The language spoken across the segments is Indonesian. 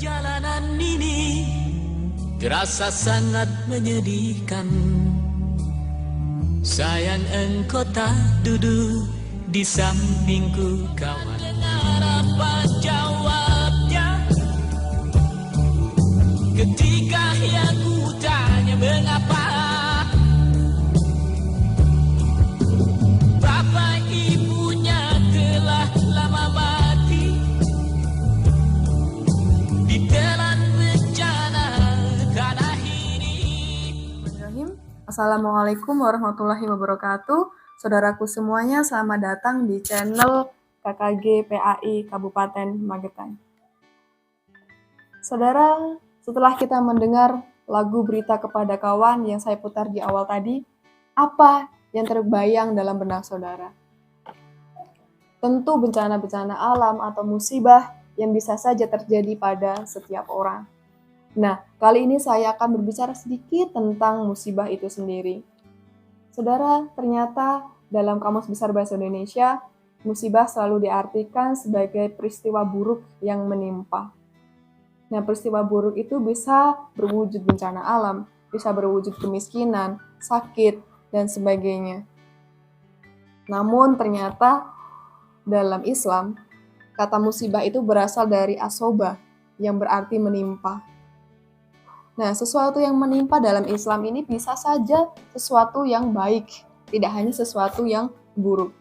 Perjalanan ini terasa sangat menyedihkan. Sayang engkau tak duduk di sampingku kawan. Dengar apa jawabnya ketika yang ku tanya mengapa bapak ibunya telah lama mati ditelan bencana tanah ini. Assalamualaikum warahmatullahi wabarakatuh. Saudaraku semuanya, selamat datang di channel KKG PAI Kabupaten Magetan. Saudara, setelah kita mendengar lagu Berita Kepada Kawan yang saya putar di awal tadi, apa yang terbayang dalam benak saudara? Tentu bencana-bencana alam atau musibah yang bisa saja terjadi pada setiap orang. Nah, kali ini saya akan berbicara sedikit tentang musibah itu sendiri. Saudara, ternyata dalam Kamus Besar Bahasa Indonesia, musibah selalu diartikan sebagai peristiwa buruk yang menimpa. Nah, peristiwa buruk itu bisa berwujud bencana alam, bisa berwujud kemiskinan, sakit, dan sebagainya. Namun ternyata dalam Islam, kata musibah itu berasal dari asoba, yang berarti menimpa. Nah, sesuatu yang menimpa dalam Islam ini bisa saja sesuatu yang baik, tidak hanya sesuatu yang buruk.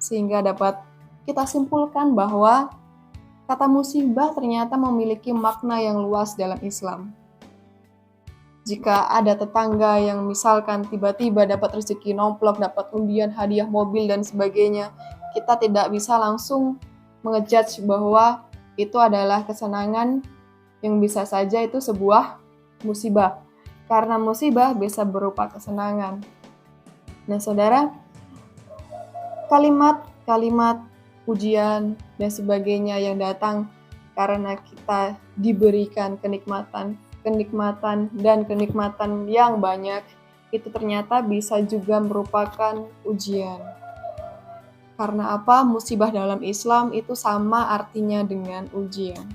Sehingga dapat kita simpulkan bahwa kata musibah ternyata memiliki makna yang luas dalam Islam. Jika ada tetangga yang misalkan tiba-tiba dapat rezeki nomplok, dapat undian hadiah mobil dan sebagainya, kita tidak bisa langsung mengejudge bahwa itu adalah kesenangan yang bisa saja itu sebuah musibah. Karena musibah bisa berupa kesenangan. Nah, saudara, kalimat-kalimat pujian dan sebagainya yang datang karena kita diberikan kenikmatan yang banyak, itu ternyata bisa juga merupakan ujian. Karena apa? Musibah dalam Islam itu sama artinya dengan ujian.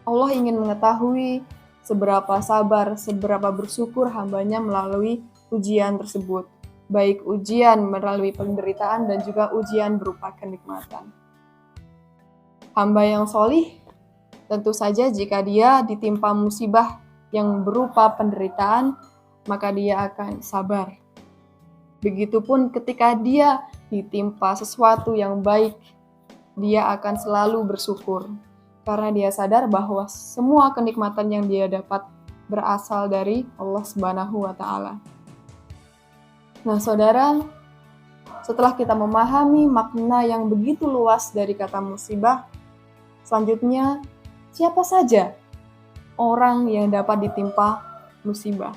Allah ingin mengetahui seberapa sabar, seberapa bersyukur hambanya melalui ujian tersebut. Baik ujian melalui penderitaan dan juga ujian berupa kenikmatan. Hamba yang solih, tentu saja jika dia ditimpa musibah yang berupa penderitaan, maka dia akan sabar. Begitupun ketika dia ditimpa sesuatu yang baik, dia akan selalu bersyukur. Karena dia sadar bahwa semua kenikmatan yang dia dapat berasal dari Allah Subhanahu wa Ta'ala. Nah, saudara, setelah kita memahami makna yang begitu luas dari kata musibah, selanjutnya, siapa saja orang yang dapat ditimpa musibah?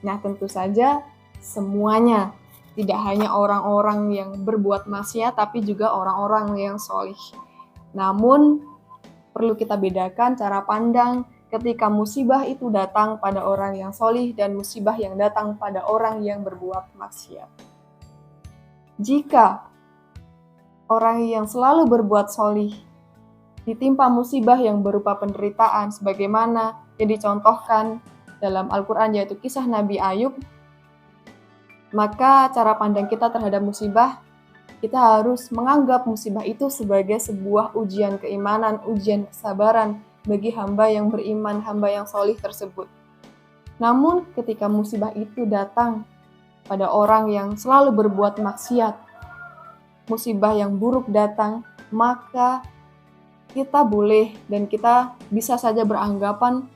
Nah, tentu saja semuanya, tidak hanya orang-orang yang berbuat maksiat, tapi juga orang-orang yang solih. Namun, perlu kita bedakan cara pandang ketika musibah itu datang pada orang yang solih dan musibah yang datang pada orang yang berbuat maksiat. Jika orang yang selalu berbuat solih ditimpa musibah yang berupa penderitaan sebagaimana yang dicontohkan dalam Al-Quran yaitu kisah Nabi Ayub, maka cara pandang kita terhadap musibah, kita harus menganggap musibah itu sebagai sebuah ujian keimanan, ujian kesabaran bagi hamba yang beriman, hamba yang solih tersebut. Namun ketika musibah itu datang pada orang yang selalu berbuat maksiat, musibah yang buruk datang, maka kita boleh dan kita bisa saja beranggapan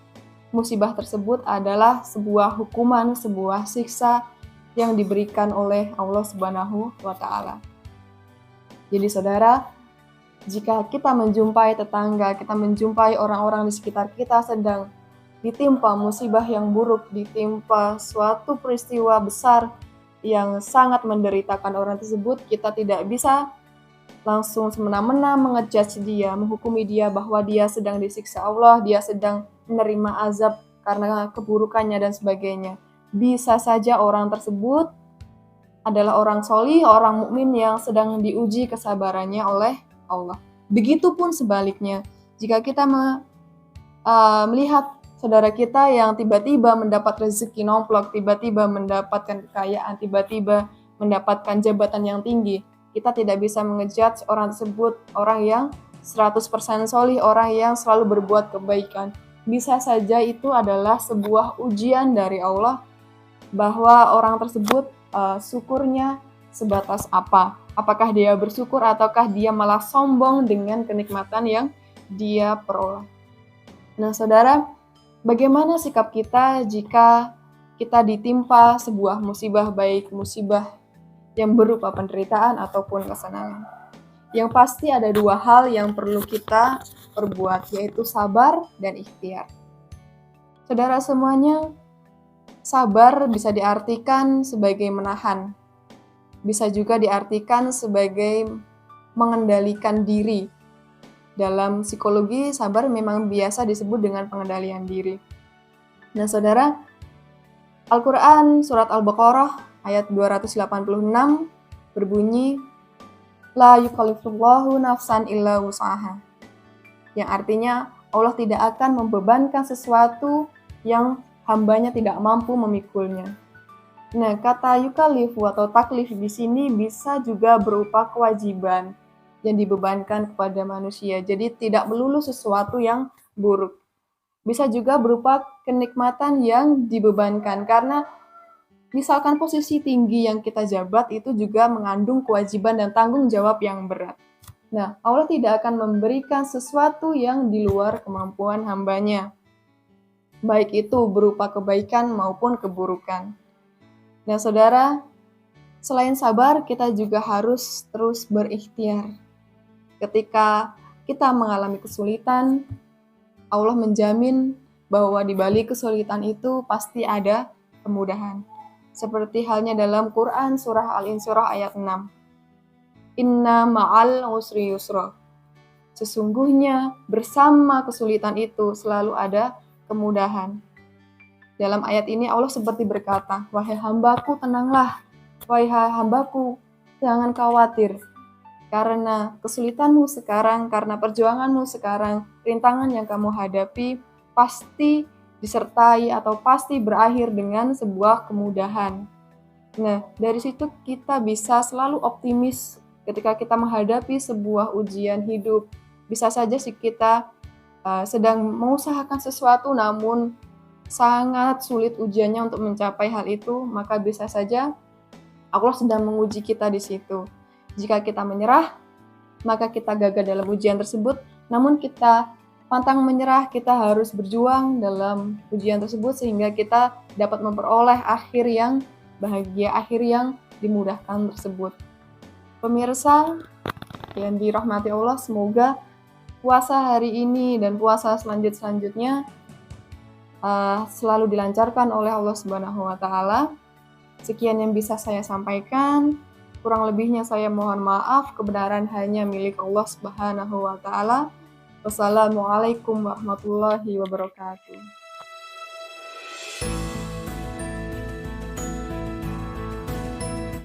musibah tersebut adalah sebuah hukuman, sebuah siksa yang diberikan oleh Allah Subhanahu wa Ta'ala. Jadi saudara, jika kita menjumpai tetangga, kita menjumpai orang-orang di sekitar kita sedang ditimpa musibah yang buruk, ditimpa suatu peristiwa besar yang sangat menderitakan orang tersebut, kita tidak bisa langsung semena-mena mengejudge dia, menghukumi dia bahwa dia sedang disiksa Allah, dia sedang menerima azab karena keburukannya dan sebagainya. Bisa saja orang tersebut adalah orang solih, orang mukmin yang sedang diuji kesabarannya oleh Allah. Begitupun sebaliknya, Jika kita melihat saudara kita yang tiba-tiba mendapat rezeki nomplok, tiba-tiba mendapatkan kekayaan, tiba-tiba mendapatkan jabatan yang tinggi, kita tidak bisa mengejudge orang tersebut, orang yang 100% solih, orang yang selalu berbuat kebaikan. Bisa saja itu adalah sebuah ujian dari Allah bahwa orang tersebut syukurnya sebatas apa. Apakah dia bersyukur ataukah dia malah sombong dengan kenikmatan yang dia peroleh. Nah, saudara, bagaimana sikap kita jika kita ditimpa sebuah musibah, baik musibah yang berupa penderitaan ataupun kesenangan? Yang pasti ada dua hal yang perlu kita perbuat, yaitu sabar dan ikhtiar. Saudara semuanya, sabar bisa diartikan sebagai menahan, bisa juga diartikan sebagai mengendalikan diri. Dalam psikologi, sabar memang biasa disebut dengan pengendalian diri. Nah, saudara, Al-Quran Surat Al-Baqarah ayat 286 berbunyi, La yukallifullahu nafsan illa wus'aha. Yang artinya, Allah tidak akan membebankan sesuatu yang hambanya tidak mampu memikulnya. Nah, kata yukallifu atau taklif di sini bisa juga berupa kewajiban yang dibebankan kepada manusia. Jadi tidak melulu sesuatu yang buruk. Bisa juga berupa kenikmatan yang dibebankan karena misalkan posisi tinggi yang kita jabat itu juga mengandung kewajiban dan tanggung jawab yang berat. Nah, Allah tidak akan memberikan sesuatu yang di luar kemampuan hambanya, baik itu berupa kebaikan maupun keburukan. Nah, saudara, selain sabar, kita juga harus terus berikhtiar. Ketika kita mengalami kesulitan, Allah menjamin bahwa di balik kesulitan itu pasti ada kemudahan. Seperti halnya dalam Quran surah Al-Insyirah ayat 6. Inna ma'al usri yusra. Sesungguhnya bersama kesulitan itu selalu ada kemudahan. Dalam ayat ini Allah seperti berkata, wahai hambaku tenanglah, wahai hambaku jangan khawatir. Karena kesulitanmu sekarang, karena perjuanganmu sekarang, rintangan yang kamu hadapi pasti disertai atau pasti berakhir dengan sebuah kemudahan. Nah, dari situ kita bisa selalu optimis ketika kita menghadapi sebuah ujian hidup. Bisa saja sih kita sedang mengusahakan sesuatu namun sangat sulit ujiannya untuk mencapai hal itu, maka bisa saja Allah sedang menguji kita di situ. Jika kita menyerah, maka kita gagal dalam ujian tersebut. Namun kita pantang menyerah, kita harus berjuang dalam ujian tersebut sehingga kita dapat memperoleh akhir yang bahagia, akhir yang dimudahkan tersebut. Pemirsa yang dirahmati Allah, semoga puasa hari ini dan puasa selanjutnya selalu dilancarkan oleh Allah Subhanahu wa Ta'ala. Sekian yang bisa saya sampaikan. Kurang lebihnya saya mohon maaf. Kebenaran hanya milik Allah Subhanahu wa Ta'ala. Wassalamualaikum warahmatullahi wabarakatuh.